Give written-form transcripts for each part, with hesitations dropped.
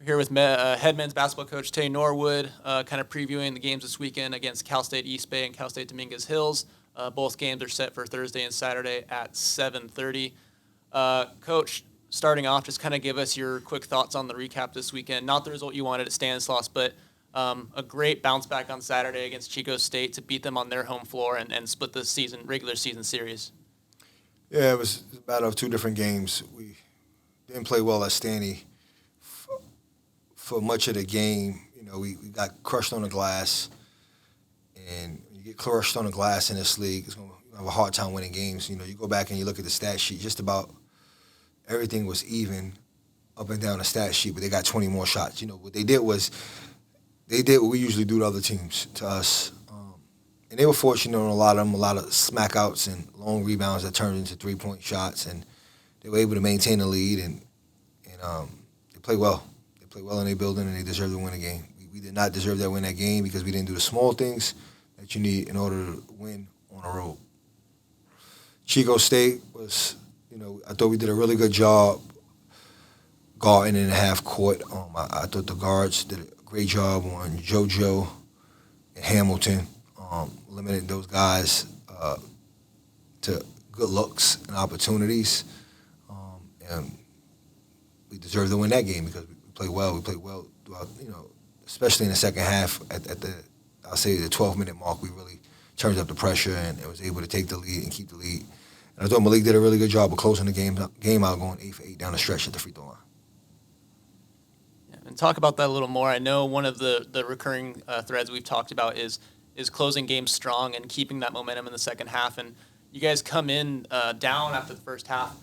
Here with head men's basketball coach Tae Norwood, kind of previewing the games this weekend against Cal State East Bay and Cal State Dominguez Hills. Both games are set for Thursday and Saturday at 7:30. Coach, starting off, just kind of give us your quick thoughts on the recap this weekend. Not the result you wanted at Stanislaus, but a great bounce back on Saturday against Chico State to beat them on their home floor and split the regular season series. Yeah, it was a battle of two different games. We didn't play well at Stanny for much of the game. We got crushed on the glass, and when you get crushed on the glass in this league, you're going to have a hard time winning games. You go back and you look at the stat sheet, just about everything was even up and down the stat sheet, but they got 20 more shots. What they did was they did what we usually do to other teams, to us. And they were fortunate on a lot of them, a lot of smackouts and long rebounds that turned into three-point shots, and they were able to maintain the lead, and they played well. They played well in their building, and they deserved to win the game. We did not deserve that win that game because we didn't do the small things that you need in order to win on the road. Chico State was, I thought we did a really good job guarding in the half court. I thought the guards did a great job on JoJo and Hamilton. Limiting those guys to good looks and opportunities, and we deserve to win that game because we played well. We played well throughout, especially in the second half. I'll say the 12-minute mark, we really turned up the pressure and was able to take the lead and keep the lead. And I thought Malik did a really good job of closing the game out, going 8 for 8 down the stretch at the free throw line. And talk about that a little more. I know one of the recurring threads we've talked about is closing games strong and keeping that momentum in the second half. And you guys come in down after the first half.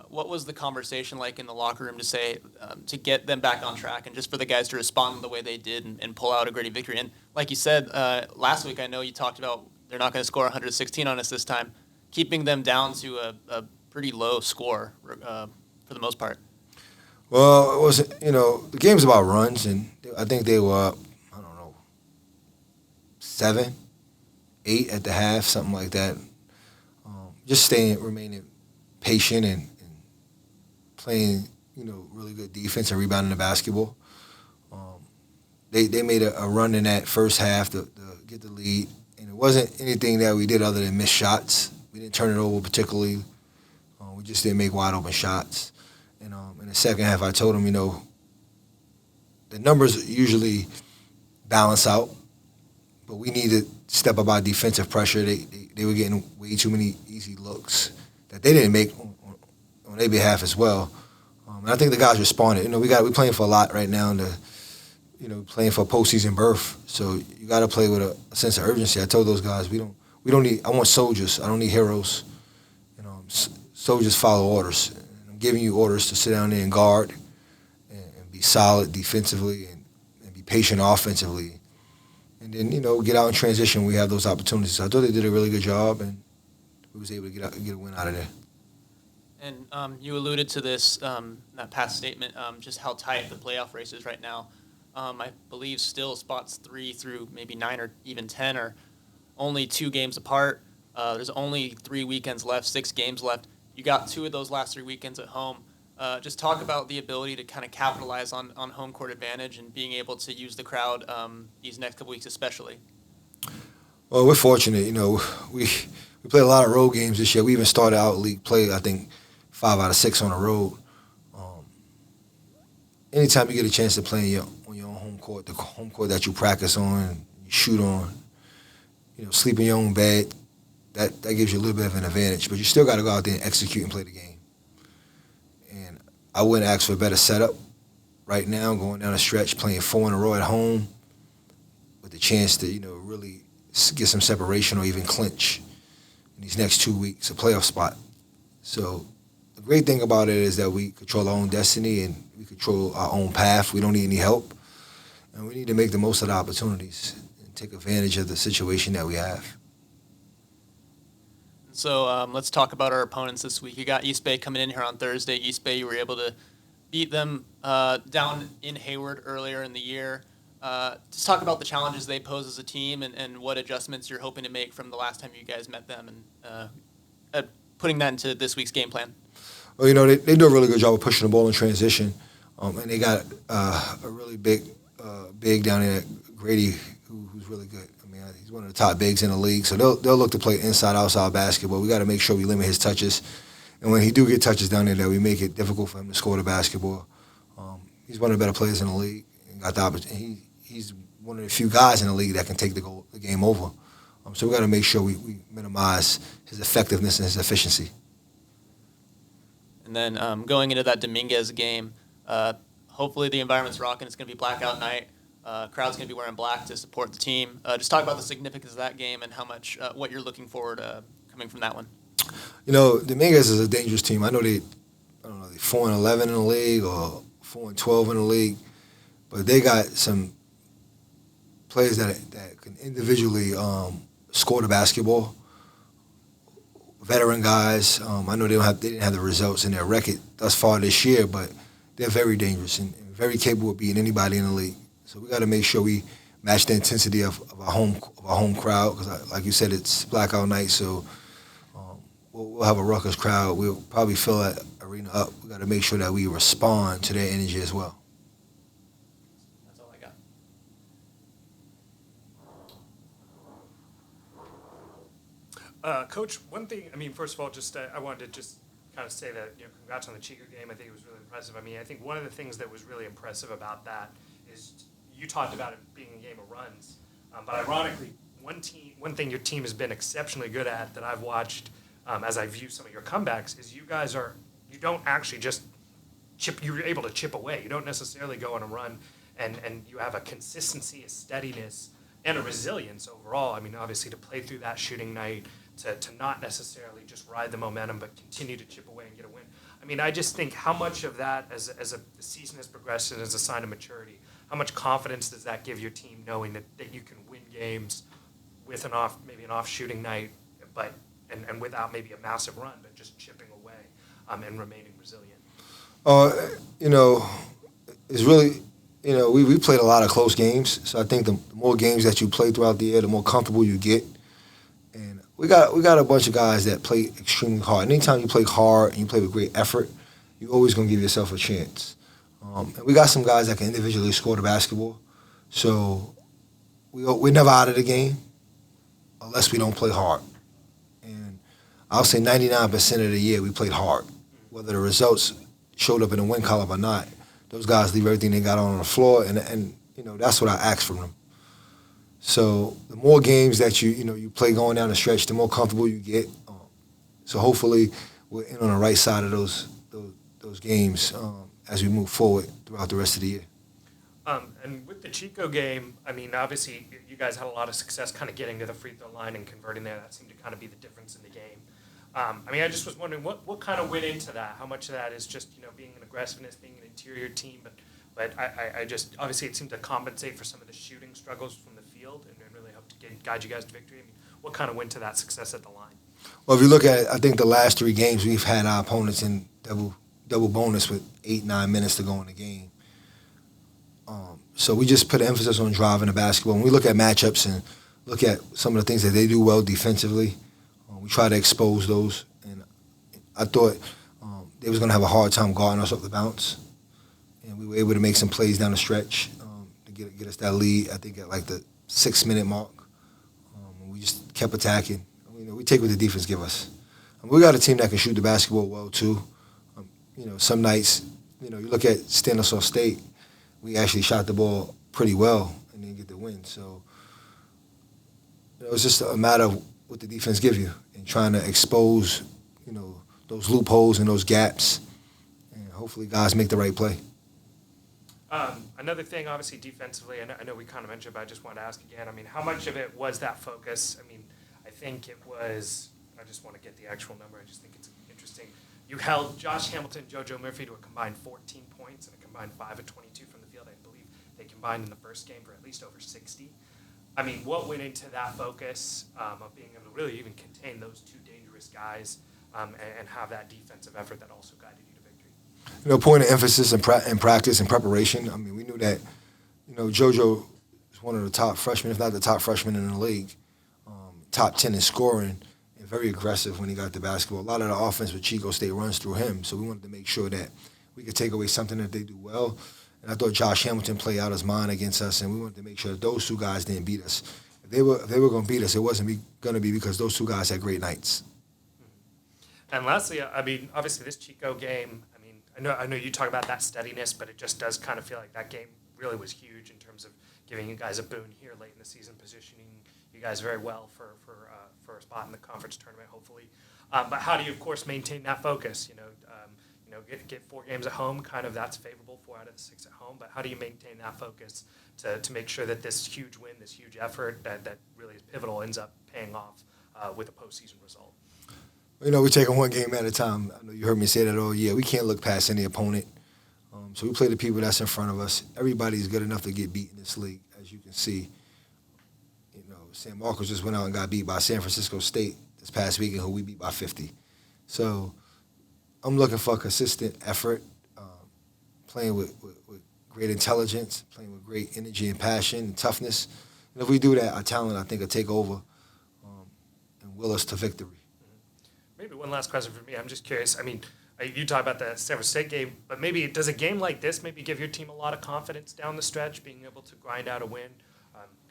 What was the conversation like in the locker room to get them back on track and just for the guys to respond the way they did and pull out a gritty victory? And like you said, last week I know you talked about they're not going to score 116 on us this time, keeping them down to a pretty low score for the most part. Well, it was, the game's about runs, and I think they were up, 7, 8 at the half, something like that. Just remaining patient and playing, really good defense and rebounding the basketball. They made a run in that first half to get the lead, and it wasn't anything that we did other than miss shots. We didn't turn it over particularly. We just didn't make wide open shots. And in the second half, I told them, the numbers usually balance out. But we need to step up our defensive pressure. They were getting way too many easy looks that they didn't make on their behalf as well. And I think the guys responded. We're playing for a lot right now, playing for a postseason berth. So you got to play with a sense of urgency. I told those guys we don't need. I want soldiers. I don't need heroes. Soldiers follow orders. And I'm giving you orders to sit down there and guard and be solid defensively and be patient offensively. And then, get out in transition when we have those opportunities. So I thought they did a really good job, and we was able to get a win out of there. And you alluded to this, that past statement, just how tight the playoff race is right now. I believe still spots 3 through maybe 9 or even 10 are only 2 games apart. There's only 3 weekends left, 6 games left. You got 2 of those last 3 weekends at home. Just talk about the ability to kind of capitalize on home court advantage and being able to use the crowd these next couple weeks especially. Well, we're fortunate. We played a lot of road games this year. We even started out league play, I think, 5 out of 6 on the road. Anytime you get a chance to play on your own home court, the home court that you practice on, you shoot on, sleep in your own bed, that gives you a little bit of an advantage. But you still got to go out there and execute and play the game. I wouldn't ask for a better setup right now, going down a stretch, playing 4 in a row at home with the chance to, really get some separation or even clinch in these next 2 weeks, a playoff spot. So the great thing about it is that we control our own destiny and we control our own path. We don't need any help. And we need to make the most of the opportunities and take advantage of the situation that we have. So let's talk about our opponents this week. You got East Bay coming in here on Thursday. East Bay, you were able to beat them down in Hayward earlier in the year. Just talk about the challenges they pose as a team and what adjustments you're hoping to make from the last time you guys met them and putting that into this week's game plan. Well, they do a really good job of pushing the ball in transition. And they got a really big down there, Grady, who's really good. I mean, he's one of the top bigs in the league. So they'll look to play inside, outside basketball. We got to make sure we limit his touches. And when he do get touches down there, that we make it difficult for him to score the basketball. He's one of the better players in the league. And got the opportunity. He's one of the few guys in the league that can take the game over. So we got to make sure we minimize his effectiveness and his efficiency. And then going into that Dominguez game, hopefully the environment's rocking. It's going to be blackout night. Crowd's going to be wearing black to support the team. Just talk about the significance of that game and how much what you're looking forward coming from that one. Dominguez is a dangerous team. I know they're 4-11 in the league or 4-12 in the league, but they got some players that can individually score the basketball. Veteran guys. I know they didn't have the results in their record thus far this year, but they're very dangerous and very capable of beating anybody in the league. So we got to make sure we match the intensity of our home crowd because, like you said, it's blackout night. So we'll have a ruckus crowd. We'll probably fill that arena up. We got to make sure that we respond to their energy as well. That's all I got. Coach, one thing, first of all, I wanted to just kind of say that, congrats on the Chico game. I think it was really impressive. I think one of the things that was really impressive about that is you talked about it being a game of runs. But ironically, one thing your team has been exceptionally good at that I've watched as I view some of your comebacks is you don't actually just chip, you're able to chip away. You don't necessarily go on a run and you have a consistency, a steadiness, and a resilience overall. Obviously to play through that shooting night, to not necessarily just ride the momentum, but continue to chip away and get a win. I just think how much of that, as the season has progressed and as a sign of maturity, how much confidence does that give your team knowing that you can win games with maybe an off shooting night, but and without maybe a massive run, but just chipping away and remaining resilient? It's really, we played a lot of close games. So I think the more games that you play throughout the year, the more comfortable you get. And we got a bunch of guys that play extremely hard. Anytime you play hard and you play with great effort, you're always going to give yourself a chance. And we got some guys that can individually score the basketball. So we're never out of the game unless we don't play hard. And I'll say 99% of the year we played hard. Whether the results showed up in the win column or not, those guys leave everything they got on the floor, and that's what I ask from them. So the more games that you play going down the stretch, the more comfortable you get. So hopefully we're in on the right side of those games as we move forward throughout the rest of the year. And with the Chico game, obviously you guys had a lot of success kind of getting to the free throw line and converting there. That seemed to kind of be the difference in the game. I just was wondering what kind of went into that? How much of that is just being an aggressiveness, being an interior team, but I just obviously it seemed to compensate for some of the shooting struggles from the field and really helped to guide you guys to victory. What kind of went to that success at the line? Well, if you look at it, I think the last 3 games we've had our opponents in double bonus with 8-9 minutes to go in the game. So we just put emphasis on driving the basketball. When we look at matchups and look at some of the things that they do well defensively, we try to expose those. And I thought they was going to have a hard time guarding us off the bounce. And we were able to make some plays down the stretch to get us that lead, I think, at like the 6-minute mark. We just kept attacking. We take what the defense give us. We got a team that can shoot the basketball well, too. Some nights, you look at Stanislaus State, we actually shot the ball pretty well and didn't get the win. So it's just a matter of what the defense give you and trying to expose, those loopholes and those gaps, and hopefully guys make the right play. Another thing, obviously, defensively, I know we kind of mentioned, but I just wanted to ask again, how much of it was that focus? I think it was, I just want to get the actual number, I just think it's interesting. You held Josh Hamilton and JoJo Murphy to a combined 14 points and a combined 5 of 22 from the field. I believe they combined in the first game for at least over 60. What went into that focus of being able to really even contain those 2 dangerous guys and have that defensive effort that also guided you to victory? Point of emphasis and practice and preparation. We knew that, JoJo is one of the top freshmen, if not the top freshman in the league, top 10 in scoring, and very aggressive when he got the basketball. A lot of the offense with Chico State runs through him, so we wanted to make sure that we could take away something that they do well. And I thought Josh Hamilton played out his mind against us, and we wanted to make sure that those two guys didn't beat us. If they were going to beat us, it wasn't going to be because those two guys had great nights. And lastly, I mean, obviously this Chico game, I mean, I know you talk about that steadiness, but it just does kind of feel like that game really was huge in terms of giving you guys a boon here late in the season, positioning you guys very well for a spot in the conference tournament, hopefully. But how do you, of course, maintain that focus? Get 4 games at home, kind of that's favorable, 4 out of the 6 at home. But how do you maintain that focus to make sure that this huge win, this huge effort that really is pivotal, ends up paying off with a postseason result? We're taking one game at a time. I know you heard me say that all year. We can't look past any opponent. So we play the people that's in front of us. Everybody's good enough to get beat in this league, as you can see. San Marcos just went out and got beat by San Francisco State this past weekend, who we beat by 50. So I'm looking for a consistent effort, playing with great intelligence, playing with great energy and passion and toughness. And if we do that, our talent, I think, will take over and will us to victory. Maybe one last question for me. I'm just curious. I mean, you talk about the San Francisco State game, but maybe does a game like this maybe give your team a lot of confidence down the stretch, being able to grind out a win,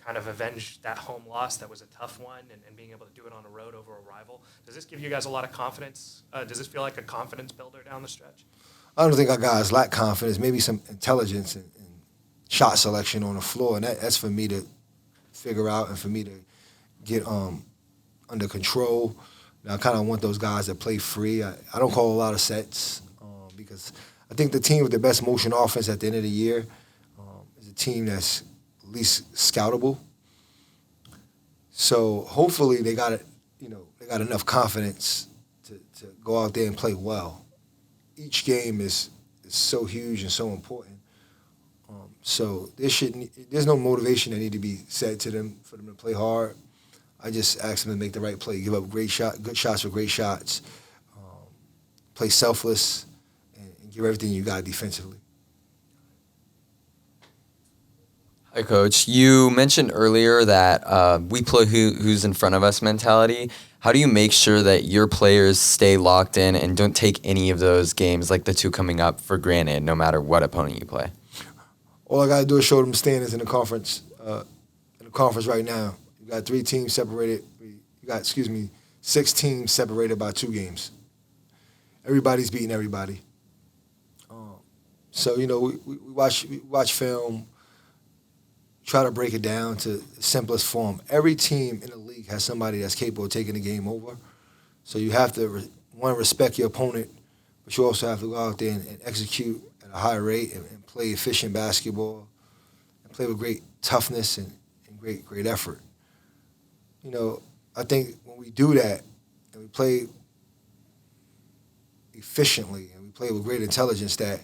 kind of avenge that home loss that was a tough one, and being able to do it on the road over a rival? Does this give you guys a lot of confidence? Does this feel like a confidence builder down the stretch? I don't think our guys lack confidence. Maybe some intelligence and shot selection on the floor, and that's for me to figure out and for me to get under control. I kind of want those guys that play free. I don't call a lot of sets because I think the team with the best motion offense at the end of the year is a team that's least scoutable. So hopefully they got enough confidence to go out there and play well. Each game is so huge and so important. So there's no motivation that need to be said to them for them to play hard. I just ask them to make the right play, give up good shots for great shots, play selfless, and give everything you got defensively. Hi, Coach. You mentioned earlier that we play who's in front of us mentality. How do you make sure that your players stay locked in and don't take any of those games, like the 2 coming up, for granted, no matter what opponent you play? All I got to do is show them standings in the conference. In the conference right now, you got 3 teams separated. You got 6 teams separated by 2 games. Everybody's beating everybody. So we watch film. Try to break it down to the simplest form. Every team in the league has somebody that's capable of taking the game over. So you have to, respect your opponent, but you also have to go out there and execute at a high rate and play efficient basketball and play with great toughness and great effort. I think when we do that and we play efficiently and we play with great intelligence, that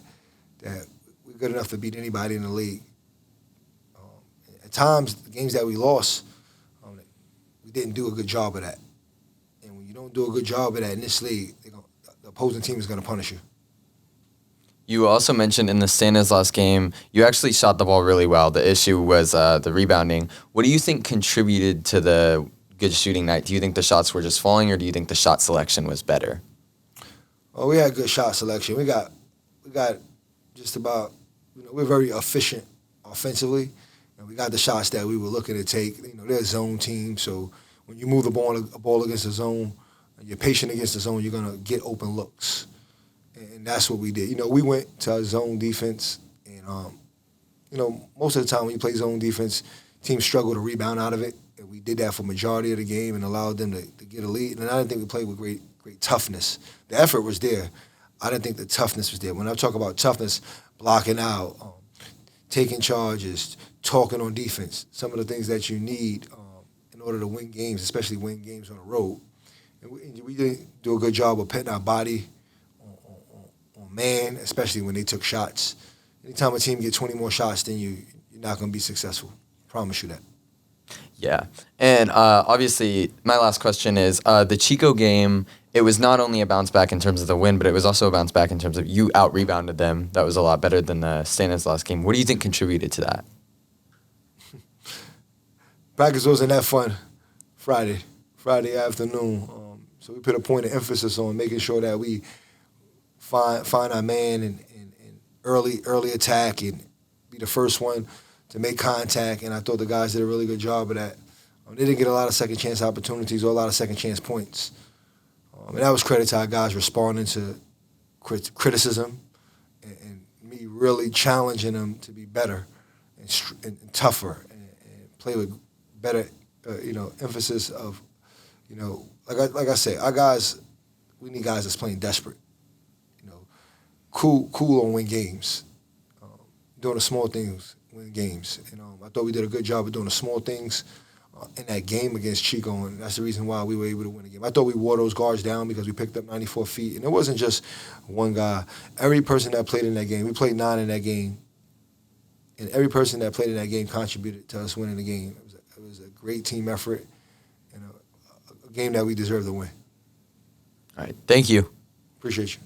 we're good enough to beat anybody in the league. At times, the games that we lost, we didn't do a good job of that. And when you don't do a good job of that in this league, the opposing team is going to punish you. You also mentioned in the Stanislaus game, you actually shot the ball really well. The issue was the rebounding. What do you think contributed to the good shooting night? Do you think the shots were just falling, or do you think the shot selection was better? Well, we had good shot selection. We got just about, we're very efficient offensively. And we got the shots that we were looking to take. They're a zone team, so when you move the ball against the zone, and you're patient against the zone, you're going to get open looks. And that's what we did. We went to our zone defense, and, most of the time when you play zone defense, teams struggle to rebound out of it. And we did that for majority of the game and allowed them to get a lead. And I didn't think we played with great toughness. The effort was there. I didn't think the toughness was there. When I talk about toughness, blocking out, taking charges, talking on defense, some of the things that you need in order to win games, especially win games on the road. And we didn't do a good job of putting our body on man, especially when they took shots. Anytime a team gets 20 more shots than you, you're not going to be successful. Promise you that. Yeah. And obviously, my last question is the Chico game, it was not only a bounce back in terms of the win, but it was also a bounce back in terms of you out-rebounded them. That was a lot better than the Stanislaus game. What do you think contributed to that? Practice wasn't that fun Friday afternoon. So we put a point of emphasis on making sure that we find our man and early attack and be the first one to make contact. And I thought the guys did a really good job of that. They didn't get a lot of second chance opportunities or a lot of second chance points. And that was credit to our guys responding to criticism and me really challenging them to be better and tougher and play with better, emphasis of, like I say, our guys, we need guys that's playing desperate, cool on win games, doing the small things, win games. I thought we did a good job of doing the small things in that game against Chico, and that's the reason why we were able to win the game. I thought we wore those guards down because we picked up 94 feet, and it wasn't just one guy. Every person that played in that game, we played 9 in that game, and every person that played in that game contributed to us winning the game. It was a great team effort and a game that we deserve to win. All right. Thank you. Appreciate you.